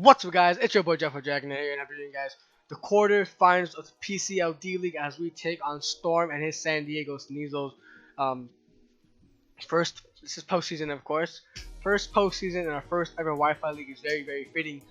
What's up, guys? It's your boy Jeff with Dragonite here, and I'm bringing you guys the quarterfinals of the PCL D-League as we take on Storm and his San Diego Sneasels. This is postseason, of course. First postseason and our first ever Wi-Fi league is very fitting.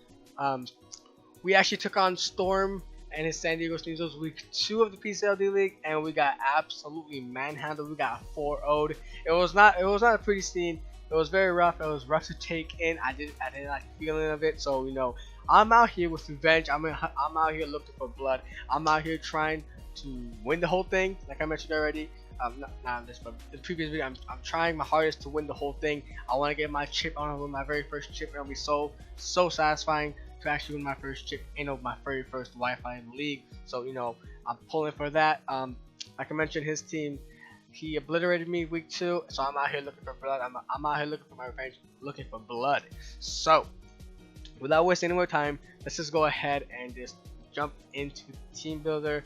We actually took on Storm and his San Diego Sneasels week 2 of the PCL D-League, and we got absolutely manhandled. We got 4-0'd. It was not a pretty scene. It was very rough. It was rough to take in. I didn't like the feeling of it. So I'm out here with revenge. I'm out here looking for blood. I'm out here trying to win the whole thing, like I mentioned already. Not this, but the previous video. I'm trying my hardest to win the whole thing. I want to get my chip. I want to win my very first chip. It'll be so satisfying to actually win my first chip in my very first Wi-Fi in the league. So I'm pulling for that. Like I mentioned, his team. He obliterated me week 2, so I'm out here looking for blood. I'm out here looking for my revenge, looking for blood. So, without wasting any more time, let's just go ahead and just jump into the team builder.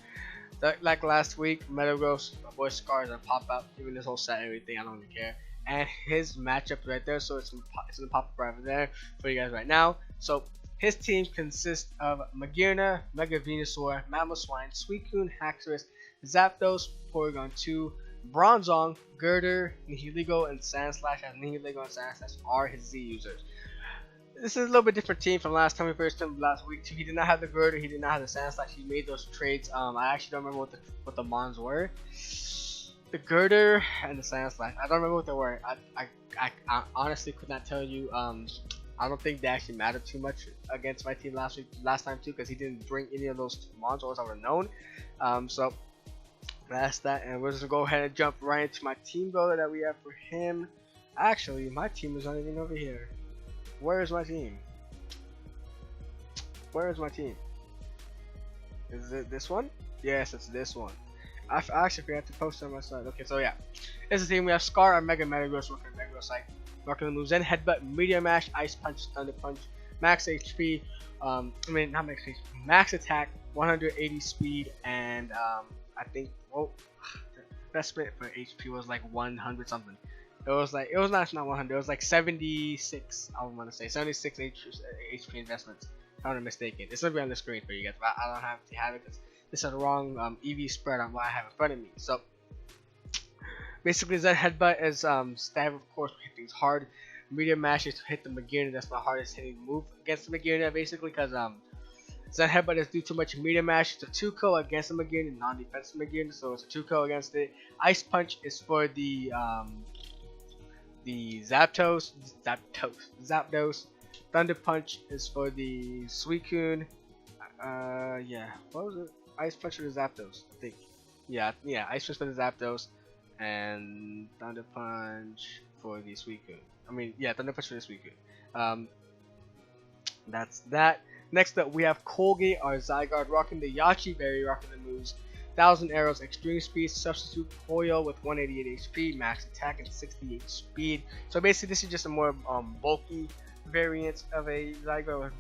Like last week, Metagross, my boy Scar is gonna pop up, even this whole set, everything. I don't even care. And his matchup right there, so it's gonna pop up right there for you guys right now. So his team consists of Magearna, Mega Venusaur, Mamoswine, Suicune, Haxorus, Zapdos, Porygon 2. Bronzong, Girder, Nihilego, and Sandslash, as Nihilego and Sandslash are his Z users. This is a little bit different team from last time we faced him last week too. He did not have the Girder, he did not have the Sandslash. He made those trades. I actually don't remember what the Mons were. The Girder and the Sandslash. I don't remember what they were. I honestly could not tell you. I don't think they actually mattered too much against my team last time too, because he didn't bring any of those Mons, or as I would have known. So that's that, and we're just gonna go ahead and jump right into my team builder that we have for him. Actually, my team is not even over here. Where is my team? Where is my team? Is it this one? Yes, it's this one. I actually forgot to post it on my side. Okay, so yeah, this is the team. We have Scar, our Metagross, working Metagross like rocking the moves. Then Headbutt, Meteor Mash, Ice Punch, Thunder Punch, Max HP. Not Max HP, Max Attack, 180 Speed, and I think the best split for HP was like 100 something. It was not 100. It was like 76. I want to say 76 HP investments. If I'm not mistaken. It's gonna be on the screen for you guys, but I don't have to have it because this is the wrong EV spread on what I have in front of me. So basically, that Headbutt is stab, of course, hit things hard. Meteor Mash is to hit the Magearna. That's my hardest hitting move against the Magearna, basically, because Zen Headbutt is due too much Meteor Mash. It's a 2-KO against the Magearna, non-defensive Magearna, so it's a 2-KO against it. Ice Punch is for the Zapdos. Thunder Punch is for the Suicune. Yeah, what was it? Ice Punch for the Zapdos, I think. Yeah, Ice Punch for the Zapdos, and Thunder Punch for the Suicune. Thunder Punch for the Suicune. That's that. Next up, we have Colgate, our Zygarde, rocking the Yachi Berry, rocking the moves. 1000 Arrows, Extreme Speed, Substitute Koyo with 188 HP, Max Attack, and 68 Speed. So basically, this is just a more bulky variant of a Zygarde with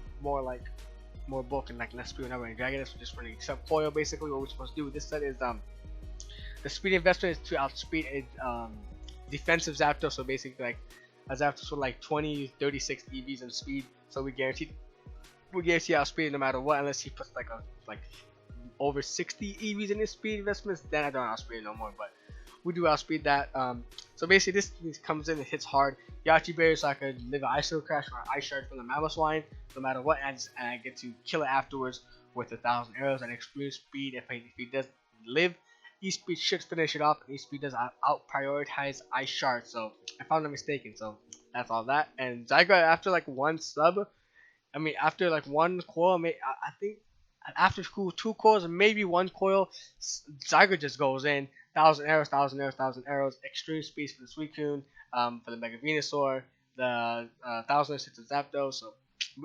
more bulk and like less speed. Whenever Dragonite, so just running except Koyo. Basically, what we're supposed to do with this set is the speed investment is to outspeed a defensive Zapdos. So basically, like a Zapdos with like 36 EVs in speed. So we guarantee outspeed no matter what, unless he puts like over 60 EVs in his speed investments. Then I don't outspeed it no more, but we do outspeed that. So basically, this comes in and hits hard. Yachi Berry, so I could live an Ice Crash or an Ice Shard from the Mamoswine, no matter what, and I get to kill it afterwards with 1000 Arrows and Extreme Speed. If he does live, E-Speed should finish it off, and E-Speed does out prioritize Ice Shard. So if I'm not mistaken, so that's all that. And Zygarde, after like one sub. After like one coil, I think after 2 coils, maybe 1 coil, Zygarde just goes in. 1000 arrows, 1000 arrows, 1000 arrows. Extreme speed for the Suicune, for the Mega Venusaur, the 1000 hits the Zapdos. So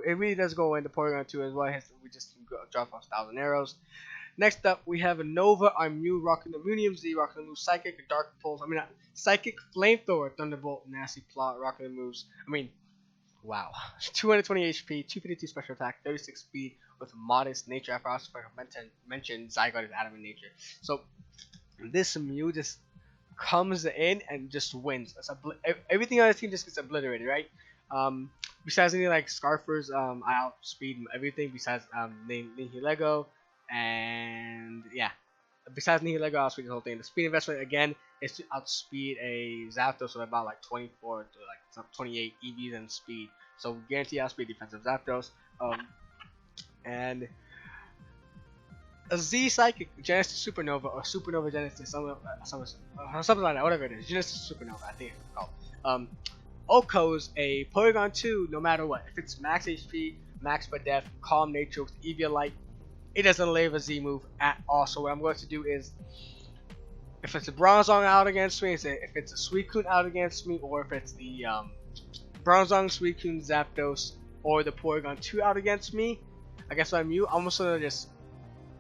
it really does go in. The Porygon 2 as well. We just drop off 1000 arrows. Next up, we have a Nova, our Mew, rocking the Medium Z, rocking the moves Psychic, Dark Pulse. Psychic, Flamethrower, Thunderbolt, Nasty Plot, rocking the moves. Wow, 220 HP, 252 special attack, 36 speed with modest nature. After I also mentioned Zygarde is adamant nature. So this Mew just comes in and just wins. Everything on the team just gets obliterated, right? besides any like Scarfers, I outspeed everything besides Nihilego, and yeah. Besides Nihilego, I outspeed the whole thing. The speed investment again is to outspeed a Zapdos with about like 24 to like 28 EVs and speed. So guarantee outspeed defensive Zapdos. And a Z Psychic Genesis Supernova or Supernova Genesis, something like that, whatever it is. Genesis Supernova, I think it's called. Oko's a Porygon 2 no matter what. If it's max HP, max Spadef, Calm Nature with Eviolite, it doesn't leave a Z move at all. So what I'm going to do is, if it's a Bronzong out against me, if it's a Suicune out against me, or if it's the Bronzong, Suicune, Zapdos, or the Porygon 2 out against me, I guess I'm almost gonna just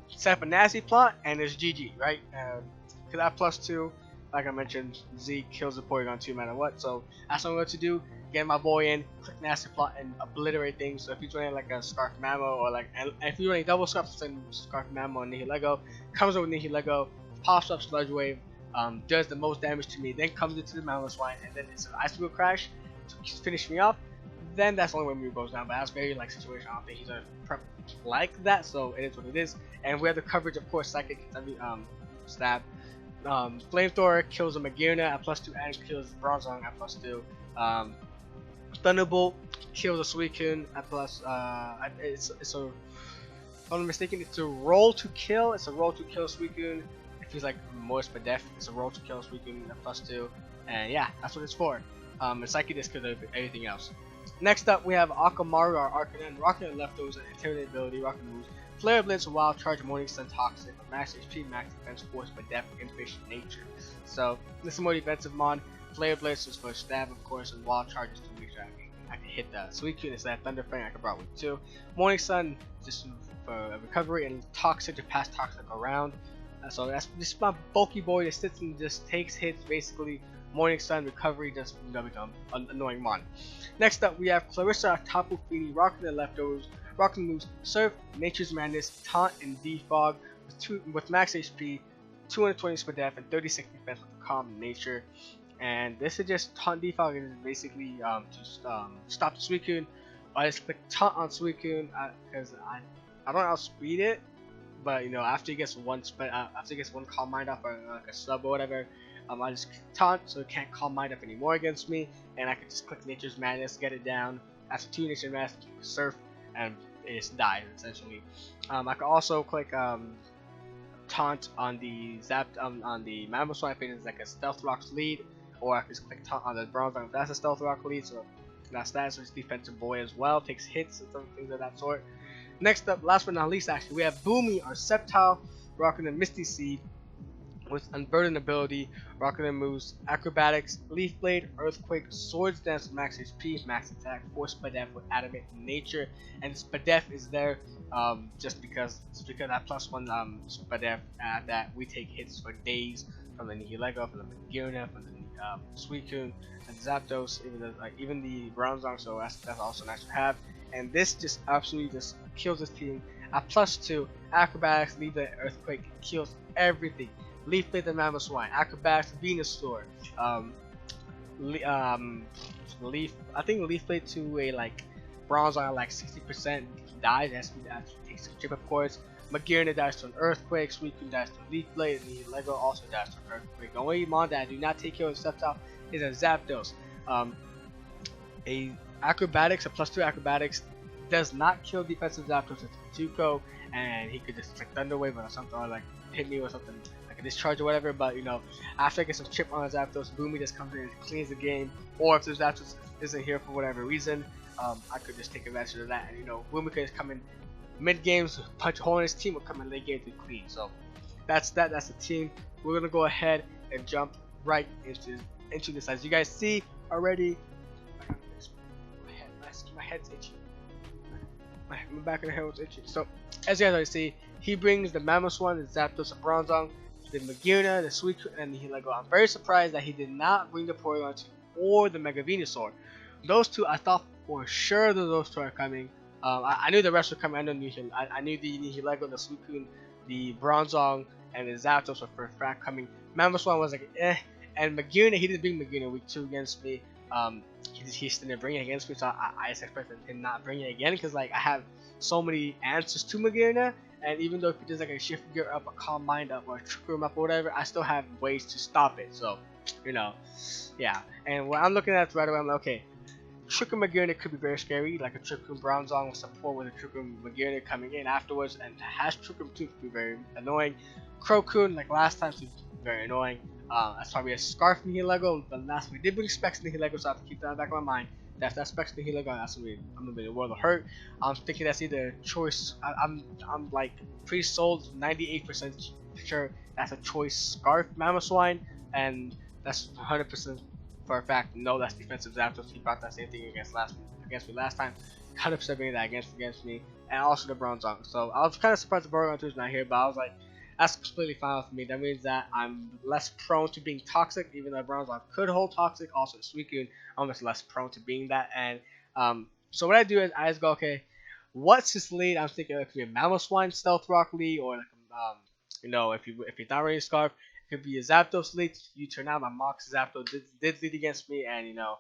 set up a nasty plot and it's GG, right? Because that +2, like I mentioned, Z kills the Porygon 2 no matter what. So that's what I'm going to do. Get my boy in, click nasty plot, and obliterate things. So if he's running like a Scarf Mammo, or like, and if you're running double Scarf, then Scarf Mammo and Nihilego, comes over with Nihilego, pops up Sludge Wave, does the most damage to me, then comes into the Mamoswine, and then it's an Ice Wheel Crash to finish me off. Then that's the only way Mew goes down. But that's very like situation. I don't think he's gonna prep like that. So it is what it is. And we have the coverage, of course. Psychic, stab. Flamethrower kills a Magearna at +2 and kills Bronzong at +2. Thunderbolt kills a Suicune at it's a, if I'm not mistaken, it's a roll to kill. It's a roll to kill Suicune. If he's like more Spadef, it's a roll to kill Suicune at +2. And yeah, that's what it's for. And Psychic Disc could everything else. Next up, we have Akamaru, our Arcanine, Rocket Leftovers, and Intimidate ability, Rocket moves, Flare Blitz, Wild Charge, Morning Sun, Toxic, Max HP, Max Defense, Force, but Def, Impish Nature. So, this is more defensive mod. Flare Blitz is for stab, of course, and Wild Charge is to make sure I can hit the Suicune instead of Thunder Fang. I can brought with 2. Morning Sun, just for recovery, and Toxic to pass Toxic around. So, that's this is my bulky boy that sits and just takes hits, basically. Morning Sun, recovery, just become an annoying mon. Next up, we have Clarissa, Tapu Fini, Rocking the Leftovers, Rocking moves, Surf, Nature's Madness, Taunt, and Defog with max HP, 220 Spadef, and 36 defense with Calm Nature. And this is just Taunt Defog is basically to stop the Suicune. I just click Taunt on Suicune because I don't outspeed it, but you know after he gets one Calm Mind up or like a sub or whatever. I just taunt so it can't Calm Mind up anymore against me, and I can just click Nature's Madness, get it down. After 2 Nature's Madness, Surf, and it just dies essentially. I can also click Taunt on the on the Mamoswine if it's like a Stealth Rock's lead, or I can just click Taunt on the Bronzong if that's a Stealth Rock lead. So that's that. So it's defensive boy as well, takes hits and some things of that sort. Next up, last but not least, actually, we have Boomy, our Sceptile, rocking the Misty Seed with Unburden ability, rocking the moves Acrobatics, Leaf Blade, Earthquake, Swords Dance with max HP, max attack, Force Spadef with Adamant Nature, and Spadef is there just because that +1 Spadef that we take hits for days from the Nihilego, from the Magearna, from the Suicune, and Zapdos, even the Bronzong, so that's also nice to have. And this just absolutely just kills this team. At +2, Acrobatics, Leaf Blade, Earthquake, kills everything. Leaf Blade the Mamoswine, Acrobatics, Venusaur, I think Leaf Blade to a like Bronzong like 60% dies, as takes a chip of course. Magearna dies to an Earthquake, Suicune dies to a Leaf Blade, and the Lego also dies to an Earthquake. The only mon that I do not take care of Sceptile is a Zapdos. A Acrobatics, a +2 Acrobatics does not kill defensive Zapdos. It's a Tuco, and he could just like Thunder Wave or something, or like hit me or something. Discharge or whatever, but you know, after I get some chip on his Zapdos, Boomy just comes in and cleans the game. Or if the Zapdos isn't here for whatever reason, I could just take advantage of that, and you know, Boomy could just come in mid games, punch a hole in his team, or come in late game to clean. So that's the team. We're gonna go ahead and jump right into this. As you guys see already, my head's itchy. My back of the head was itchy. So as you guys already see, he brings the Mamoswine, the Zapdos, the Bronzong, the Magearna, the Suicune, and the Nihilego. I'm very surprised that he did not bring the Porygon 2 or the Mega Venusaur. Those two, I thought for sure that those two are coming. I knew the rest were coming. I knew the Nihilego, the Suicune, the Bronzong, and the Zapdos were for a fact coming. Mamoswine was like, eh. And Magearna, he didn't bring Magearna week 2 against me. he still didn't bring it against me, so I just expected him not bring it again, because like I have so many answers to Magearna, and even though if he does like a Shift Gear up, a Calm Mind up, or a Trick Room up, or whatever, I still have ways to stop it. So, you know, yeah. And when I'm looking at it right away, I'm like, okay, Trick Room Magearna could be very scary, like a Trick Room Bronzong with support with a Trick Room Magearna coming in afterwards, and Hash Trick Room 2 could be very annoying. Crocoon, like last time, could be very annoying. That's probably a Scarf Nihilego, but last we did bring Specs Nihilego, so I have to keep that in the back of my mind. That's that Specs Nihilego, that's gonna be, I'm gonna be in the world of hurt. I'm thinking that's either choice. I'm like pre-sold 98% sure that's a choice Scarf Mamoswine, and that's 100% for a fact no, that's defensive Zapdos. He brought that same thing against me last time. 100% bringing that against me, and also the Bronzong. So I was kind of surprised the Bronzong 2 is not here, but I was like, that's completely fine with me. That means that I'm less prone to being toxic, even though Bronzong could hold toxic. Also, the Suicune, I'm just less prone to being that. And so what I do is I just go, okay, what's his lead? I'm thinking it could be a Mamoswine Stealth Rock lead, or like you know, if you're not running Scarf, it could be a Zapdos lead. You turn out my Mox Zapdos did lead against me, and you know,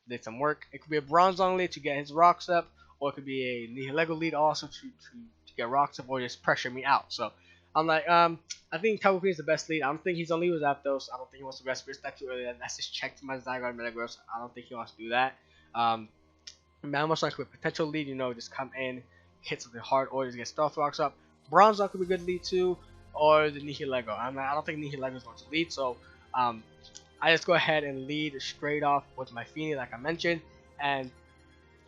did some work. It could be a Bronzong lead to get his rocks up, or it could be a Nihilego lead also to get rocks up, or just pressure me out. So I'm like, I think Capricorn is the best lead. I don't think he's only with Zapdos. I don't think he wants to rest that too early. That's just checked my Zygarde Metagross. I don't think he wants to do that. Mamoswine with potential lead, you know, just come in, hit something hard, or just get Stealth Rocks up. Bronzong could be a good lead too, or the Nihilego. I don't think Nihilego is going to lead, so I just go ahead and lead straight off with my Feeny, like I mentioned, and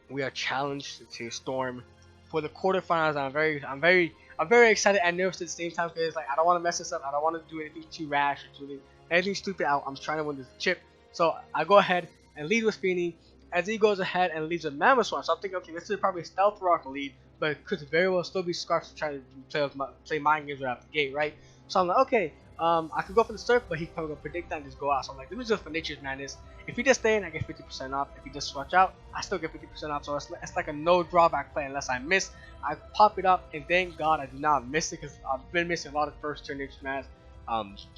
we are challenged to Storm for the quarterfinals. I'm very excited and nervous at the same time, because like I don't want to mess this up. I don't want to do anything too rash or do anything stupid. I'm trying to win this chip, so I go ahead and lead with Feeny, as he goes ahead and leads with Mamoswine. So I'm thinking, okay, this is probably a Stealth Rock lead, but it could very well still be Scarf to try to play mind games right out the gate, right? So I'm like, okay, I could go for the Surf, but he's probably gonna predict that and just go out. So I'm like, this is just for Nature's Madness. If he just stay in, I get 50% off. If he just switch out, I still get 50% off. So it's like a no drawback play unless I miss. I pop it up, and thank God I do not miss it, because I've been missing a lot of first turn Nature's Madness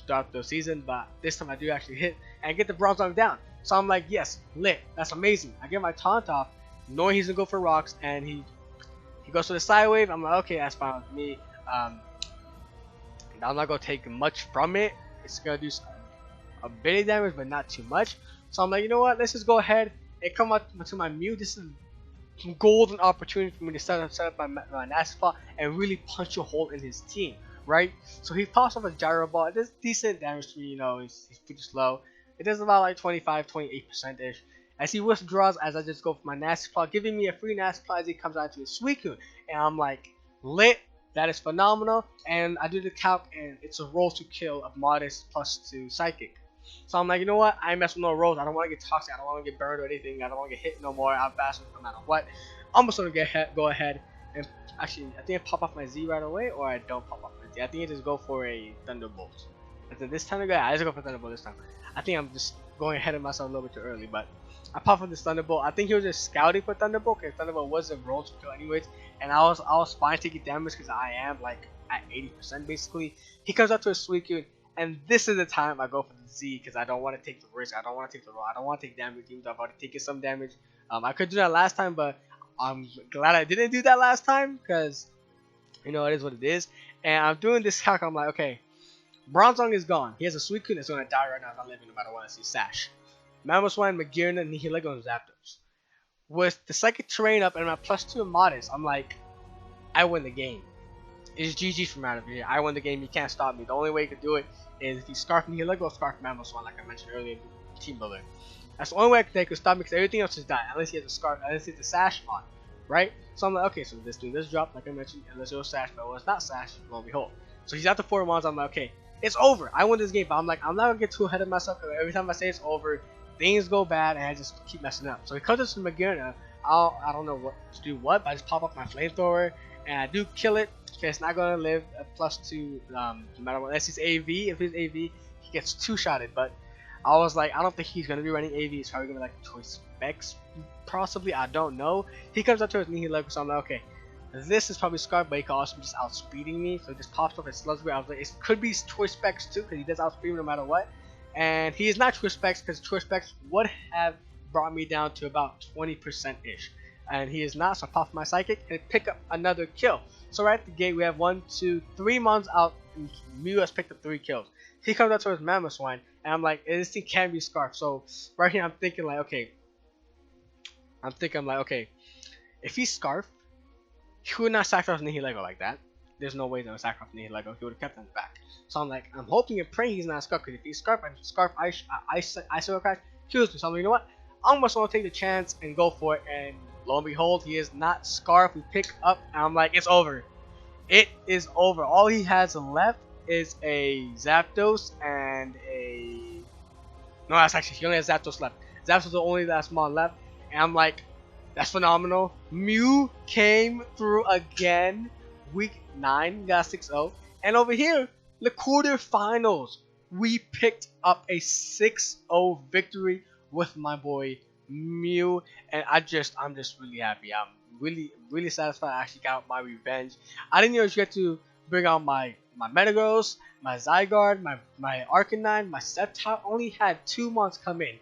throughout the season. But this time I do actually hit and get the Bronzong down. So I'm like, yes, lit. That's amazing. I get my taunt off, knowing he's gonna go for rocks, and he goes for the Psy Wave. I'm like, okay, that's fine with me. I'm not gonna take much from it. It's gonna do a bit of damage, but not too much. So I'm like, you know what? Let's just go ahead and come up to my Mew. This is a golden opportunity for me to set up my Nasty Plot and really punch a hole in his team, right? So he pops off a Gyro Ball. It does decent damage to me. You know, he's pretty slow. It does about like 28% ish. As he withdraws, as I just go for my Nasty Plot, giving me a free Nasty Plot as he comes out to his Suicune, and I'm like, lit. That is phenomenal. And I do the calc, and it's a roll to kill of Modest +2 Psychic. So I'm like, you know what? I ain't mess with no rolls. I don't want to get toxic. I don't want to get burned or anything. I don't want to get hit no more. I'm faster no matter what. I'm just going to go ahead and actually, I think I pop off my Z right away, or I don't pop off my Z. I think I just go for a Thunderbolt. And then this time, I just go for Thunderbolt this time. I think I'm just going ahead of myself a little bit too early, but I pop off this Thunderbolt. I think he was just scouting for Thunderbolt, because Thunderbolt was a roll to kill anyways, and I was fine taking damage because I am like at 80% basically. He comes up to a Suicune, and this is the time I go for the Z, because I don't want to take the risk. I don't want to take the roll. I don't want to take damage, even though I've already taken some damage. I could do that last time, but I'm glad I didn't do that last time, because you know, it is what it is. And I'm doing this calc. I'm like, okay, Bronzong is gone. He has a Suicune that's going to die right now if I live in, no matter what. I see Sash, Mamoswine, Magearna, Nihilego, and Zapdos. With the Psychic Terrain up and my +2 Modest, I'm like, I win the game. It's GG from out of here. I win the game. You can't stop me. The only way you can do it is if you Scarf Nihilego or Scarf Mamoswine, like I mentioned earlier in Team Builder. That's the only way I can stop me, because everything else is dying. Unless he has a Scarf, unless he has a Sash on, right? So I'm like, okay, so this drop, like I mentioned, unless it was Sash, but it was not Sash, lo and behold. So he's out to 4 Mons. I'm like, okay, it's over. I won this game, but I'm like, I'm not gonna get too ahead of myself, because every time I say it's over, things go bad and I just keep messing up. So he comes to Magearna. I don't know what to do, but I just pop up my Flamethrower and I do kill it. Okay, it's not gonna live a +2 no matter what. Unless he's AV. If he's AV, he gets 2-shotted. But I was like, I don't think he's gonna be running AV. He's probably gonna be like Choice Specs, possibly. I don't know. He comes up to his Nihilego, so I'm like, okay, this is probably Scarf, but he could also be just outspeeding me. So it just pops up his Sludge Wave. I was like, it could be Choice Specs too, because he does outspeed me no matter what. And he is not Choice Specs, because Choice Specs would have brought me down to about 20% ish. And he is not, so I pop my psychic and pick up another kill. So right at the gate we have 1, 2, 3 mons out, and Mew has picked up 3 kills. He comes out towards Mamoswine, and I'm like, this thing can be Scarf. So right here I'm thinking like, okay, if he's Scarf, he would not sacrifice Nihilego like that. There's no way that would sacrifice Nihilego. He would have kept on the back. So I'm like, I'm hoping and praying he's not Scarf, because if he's Scarf, I'm Scarf Ice Crash kills me. So I'm like, you know what? I'm just gonna take the chance and go for it, and lo and behold, he is not Scarf. We pick up, and I'm like, it's over. It is over. All he has left is a Zapdos and a... No, that's actually, he only has Zapdos left. Zapdos is the only last mon left, and I'm like, that's phenomenal. Mew came through again. Week 9, got 6-0. And over here, the quarterfinals, we picked up a 6-0 victory with my boy Mew, and I'm just really happy. I'm really satisfied. I actually got my revenge. I didn't even get to bring out my Metagross, my Zygarde, my Arcanine, my Sceptile. Only had 2 months come in.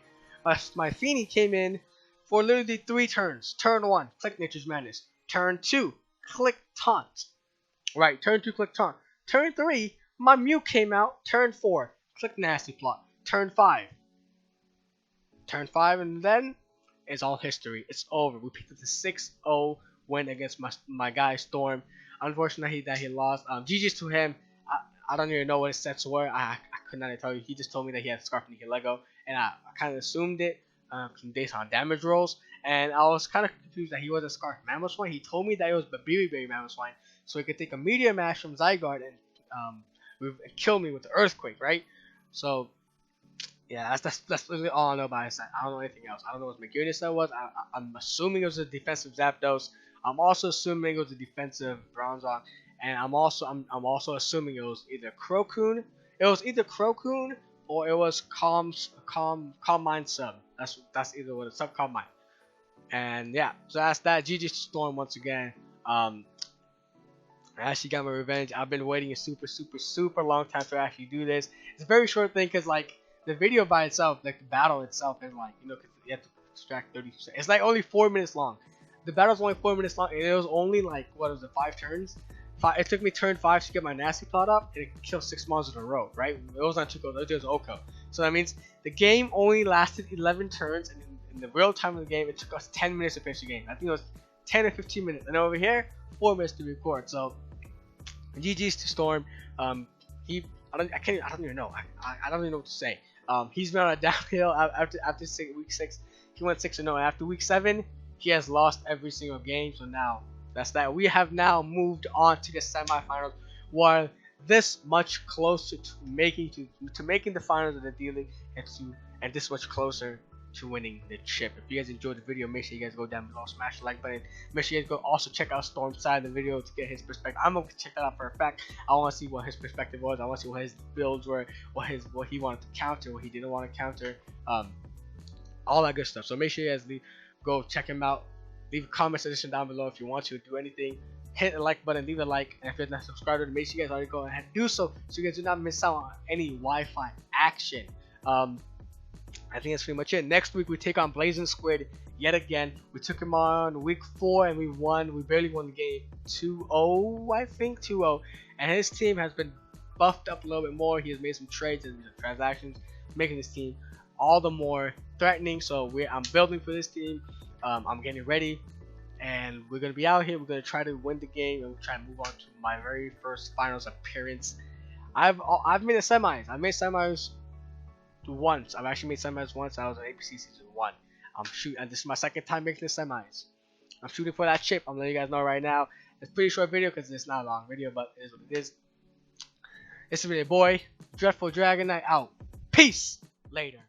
My Feeny came in for literally 3 turns. Turn 1, click Nature's Madness. Turn 2, click Taunt. Right, turn 2, click Taunt. Turn 3, my Mew came out. Turn 4, click Nasty Plot. Turn 5, and then it's all history. It's over. We picked up the 6-0 win against my guy Storm. Unfortunately that he lost. GG's to him. I don't even know what his sets were. I could not tell you. He just told me that he had Scarf and Lego, and I kind of assumed it based on damage rolls. And I was kind of confused that he wasn't Scarf Mamoswine. He told me that it was Babiri Mamoswine, so he could take a Meteor Mash from Zygarde and kill me with the Earthquake, right? So yeah, that's literally all I know about his set. I don't know anything else. I don't know what Meguiar's set was. I'm assuming it was a defensive Zapdos. I'm also assuming it was a defensive Bronzong, and I'm also assuming it was either Crocoon. It was either Crocoon or it was Calm Mind Sub. That's either what it's Sub Calm Mind. And yeah, so that's that. GG Storm once again. I actually got my revenge. I've been waiting a super long time to actually do this. It's a very short thing because like the video by itself, like the battle itself, is like, you know, cause you have to extract 30%. It's like only 4 minutes long. The battle's only 4 minutes long, and it was only like, what was it, 5 turns? It took me turn 5 to get my Nasty Plot up, and it killed 6 monsters in a row, right? It was not Tuco, it was Oko. So that means the game only lasted 11 turns, and in the real time of the game, it took us 10 minutes to finish the game. I think it was 10 or 15 minutes, and over here, 4 minutes to record. So GG's to Storm. I don't even know. I don't even know what to say. He's been on a downhill after week 6. He went 6-0. After week 7, he has lost every single game. So now that's that. We have now moved on to the semifinals, while this much closer to making the finals of the D-League, and this much closer to winning the chip. If you guys enjoyed the video, make sure you guys go down below, smash the like button. Make sure you guys go also check out Storm's side of the video to get his perspective. I'm gonna check that out for a fact. I want to see what his perspective was. I want to see what his builds were, what he wanted to counter, what he didn't want to counter, all that good stuff. So make sure you guys go check him out. Leave a comment section down below if you want to do anything. Hit the like button, leave a like, and if you're not subscribed, make sure you guys already go ahead and do so you guys do not miss out on any Wi-Fi action. I think that's pretty much it. Next week we take on Blazing Squid yet again. We took him on week 4 and we won. We barely won the game 2-0, I think 2-0. And his team has been buffed up a little bit more. He has made some trades and transactions, making his team all the more threatening. So I'm building for this team. I'm getting ready, and we're gonna be out here. We're gonna try to win the game and try to move on to my very first finals appearance. I've made the semis. I made semis once. I've actually made semis once. I was in APC season 1. And this is my second time making the semis. I'm shooting for that chip. I'm letting you guys know right now. It's a pretty short video because it's not a long video, but it is what it is. This is your boy, Dreadful Dragonite out. Peace. Later.